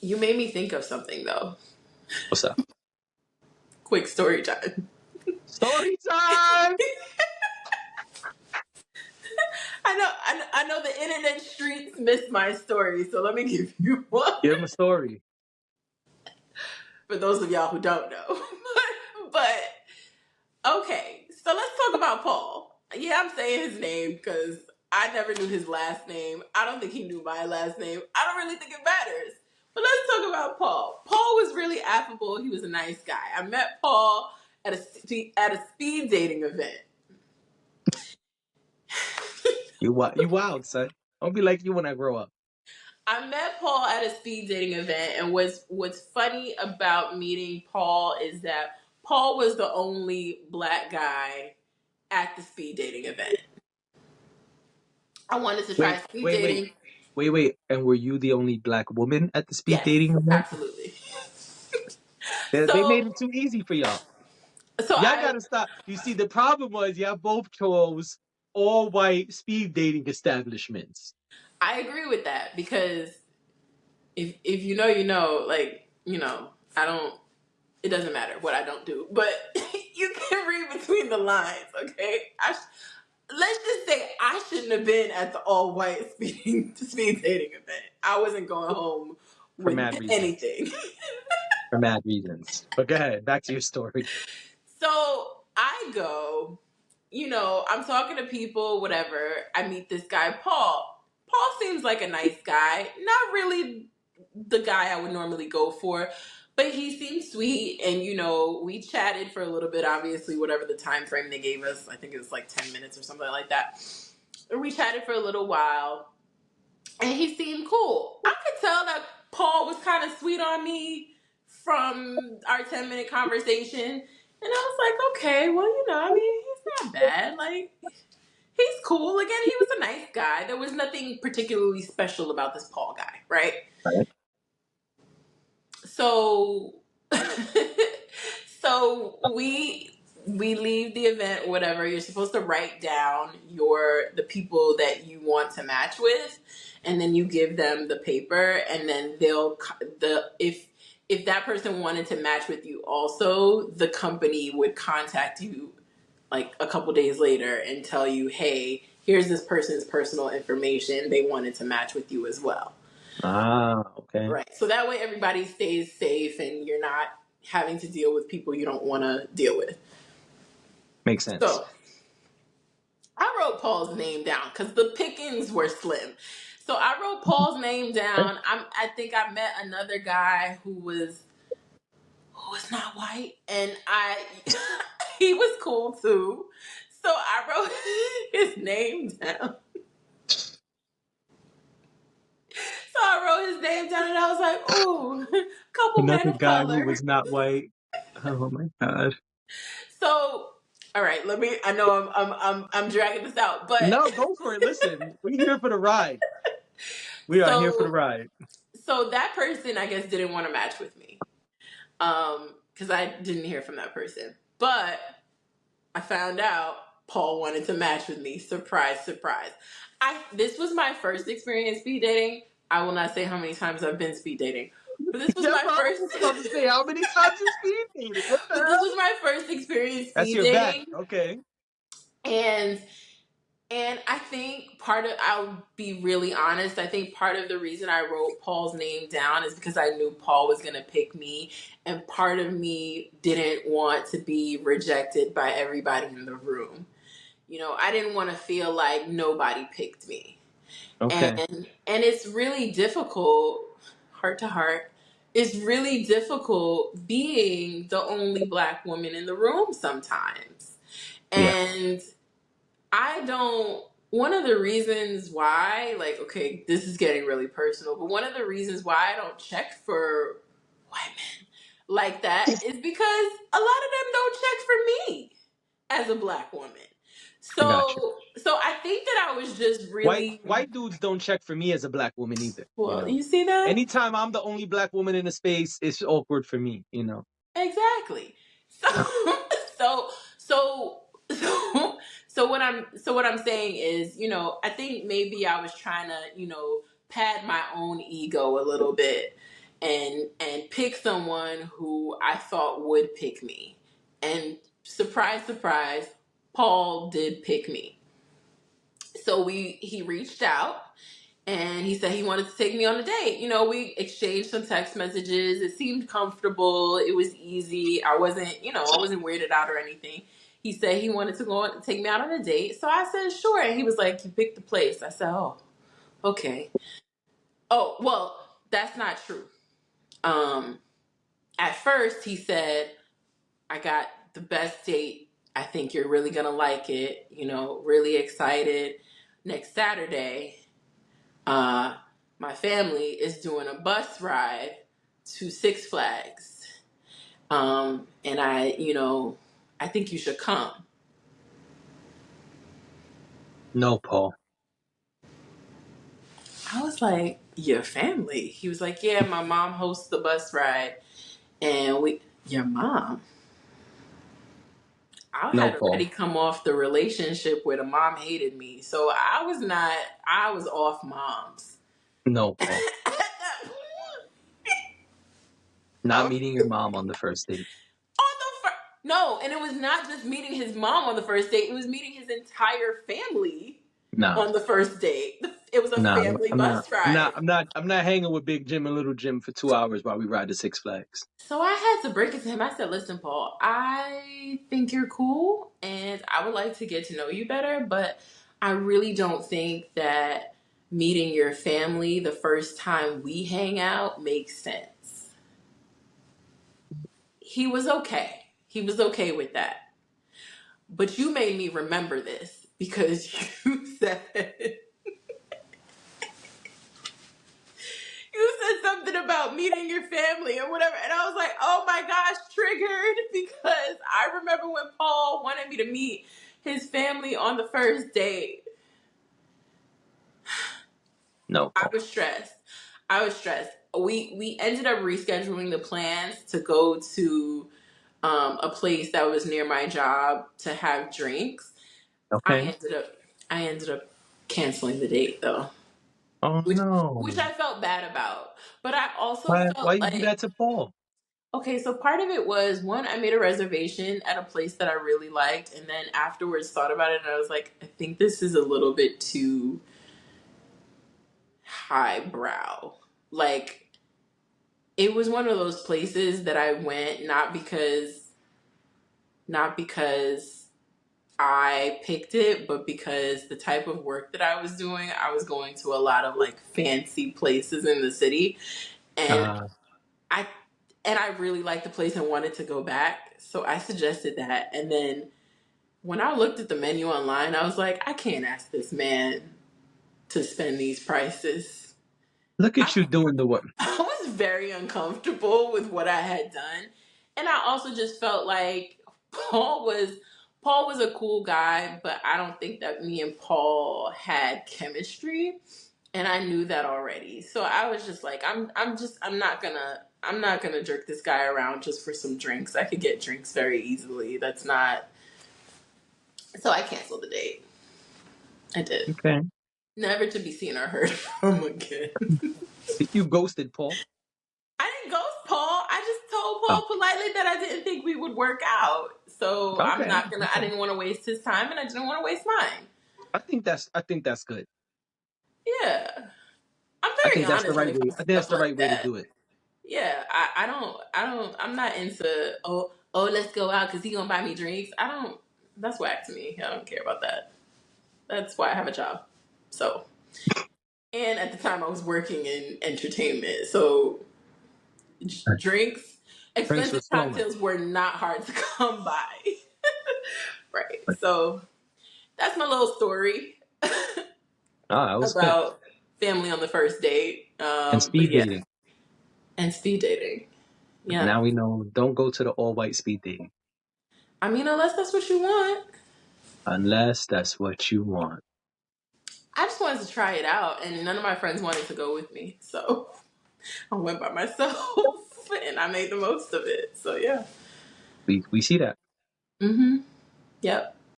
You made me think of something though. What's up? Quick story time. Story time. I know the internet streets miss my story, so let me give you one Give him a story. for those of y'all who don't know. but okay, so let's talk about Paul. Yeah, I'm saying his name because I never knew his last name. I don't think he knew my last name. I don't really think it matters. But let's talk about Paul. Paul was really affable. He was a nice guy. I met Paul at a speed dating event. You wild, son. Don't be like you when I grow up. I met Paul at a speed dating event, and what's funny about meeting Paul is that Paul was the only black guy at the speed dating event. I wanted to try Wait, speed wait, wait, dating. wait. And were you the only black woman at the speed Yes, dating event? absolutely. They So made it too easy for y'all. so Y'all I gotta stop. You see, the problem was y'all both chose all white speed dating establishments. I agree with that because if you know you know, like, I don't, it doesn't matter what I don't do, but you can read between the lines, okay? Let's just say I shouldn't have been at the all white speed dating event. I wasn't going home For with mad reasons. anything. For mad reasons. But go ahead, back to your story. So I go, I'm talking to people, whatever. I meet this guy, Paul. Paul seems like a nice guy. Not really the guy I would normally go for, but he seemed sweet. And, we chatted for a little bit, obviously, whatever the time frame they gave us. I think it was like 10 minutes or something like that. And we chatted for a little while, and he seemed cool. I could tell that Paul was kind of sweet on me from our 10-minute conversation. And I was like, okay, well, I mean, he's not bad. Like, he's cool. Again, he was a nice guy. There was nothing particularly special about this Paul guy, right? Right. So, so we leave the event, whatever. You're supposed to write down the people that you want to match with, and then you give them the paper, and then if that person wanted to match with you also, the company would contact you like a couple days later and tell you, hey, here's this person's personal information. They wanted to match with you as well. Ah, okay. Right. So that way everybody stays safe and you're not having to deal with people you don't want to deal with. Makes sense. So I wrote Paul's name down because the pickings were slim. So I wrote Paul's name down. I think I met another guy who was not white, and he was cool too. So I wrote his name down. So I wrote his name down, and I was like, "Ooh, couple men Another of guy who color." was not white. Oh my god. So, all right, let me. I know I'm dragging this out, but No, go for it. Listen, we're here for the ride. We are here for the so ride. so that person, I guess, didn't want to match with me, because I didn't hear from that person. But I found out Paul wanted to match with me. Surprise, surprise. This was my first experience speed dating. I will not say how many times I've been speed dating, but this was Yeah, my bro, I was first. just about to say, how many times you speed dated? What the But this hell? was my first experience That's speed your bet. dating, Okay. and I think I'll be really honest, I think part of the reason I wrote Paul's name down is because I knew Paul was going to pick me. And part of me didn't want to be rejected by everybody in the room. I didn't want to feel like nobody picked me. Okay. And it's really difficult, heart to heart, it's really difficult being the only black woman in the room sometimes. Yeah. And one of the reasons why, like, okay, this is getting really personal, but one of the reasons why I don't check for white men like that is because a lot of them don't check for me as a black woman. I got you. So I think that I was just White really, white dudes don't check for me as a black woman either. well, you see that? Anytime I'm the only black woman in a space, it's awkward for me. Exactly. So so so so what I'm saying is, I think maybe I was trying to, pad my own ego a little bit. and pick someone who I thought would pick me. And surprise, surprise, Paul did pick me. So he reached out and he said he wanted to take me on a date. You know, we exchanged some text messages. It seemed comfortable. It was easy. I wasn't weirded out or anything. He said he wanted to go and take me out on a date. So I said, sure. And he was like, you picked the place. I said, oh, okay. Oh, well, that's not true. At first he said, I got the best date. I think you're really going to like it. You know, really excited. Next Saturday, my family is doing a bus ride to Six Flags. And I think you should come. No, Paul. I was like, your family? He was like, yeah, my mom hosts the bus ride. And your mom? I No, had Paul. already come off the relationship where the mom hated me. So I was off moms. No, Paul. At that point, I Not was meeting your mom on the first date. No, and it was not just meeting his mom on the first date. It was meeting his entire family Nah. on the first date. It was a Nah, family I'm not. bus ride. I'm not hanging with Big Jim and Little Jim for 2 hours while we ride to Six Flags. So I had to break it to him. I said, listen, Paul, I think you're cool and I would like to get to know you better, but I really don't think that meeting your family the first time we hang out makes sense. He was okay. He was okay with that. But you made me remember this because you said something about meeting your family or whatever. And I was like, oh my gosh, triggered, because I remember when Paul wanted me to meet his family on the first date. No, Paul. I was stressed. We ended up rescheduling the plans to go to a place that was near my job to have drinks. Okay. I ended up canceling the date though. Oh no. Which I felt bad about. But I also Why felt you do like, that to Paul? okay, so part of it was, one, I made a reservation at a place that I really liked, and then afterwards thought about it and I was like, I think this is a little bit too highbrow. Like, it was one of those places that I went not because I picked it, but because the type of work that I was doing, I was going to a lot of like fancy places in the city, and I really liked the place and wanted to go back. So I suggested that. And then when I looked at the menu online, I was like, I can't ask this man to spend these prices. Look at you doing the work. I was very uncomfortable with what I had done. And I also just felt like Paul was a cool guy, but I don't think that me and Paul had chemistry. And I knew that already. So I was just like, I'm not gonna jerk this guy around just for some drinks. I could get drinks very easily. That's not. So I canceled the date. I did. Okay. Never to be seen or heard from again. You ghosted Paul? I didn't ghost Paul. I just told Paul politely that I didn't think we would work out. So Okay. I didn't want to waste his time and I didn't want to waste mine. I think that's good. Yeah. I'm I very think that's honest the when right it way. comes I to think that's stuff the like right way to that. do it. Yeah, I'm not into, let's go out because he gonna buy me drinks. That's whack to me. I don't care about that. That's why I have a job. So, and at the time I was working in entertainment, so drinks, Drinks were expensive flowing. cocktails were not hard to come by. Right. So that's my little story That was good. about family on the first date. And speed dating. And speed dating. Yeah. Now we know, don't go to the all-white speed dating. I mean, unless that's what you want. Unless that's what you want. I just wanted to try it out, and none of my friends wanted to go with me, so I went by myself, and I made the most of it. So yeah, We see that. Yep.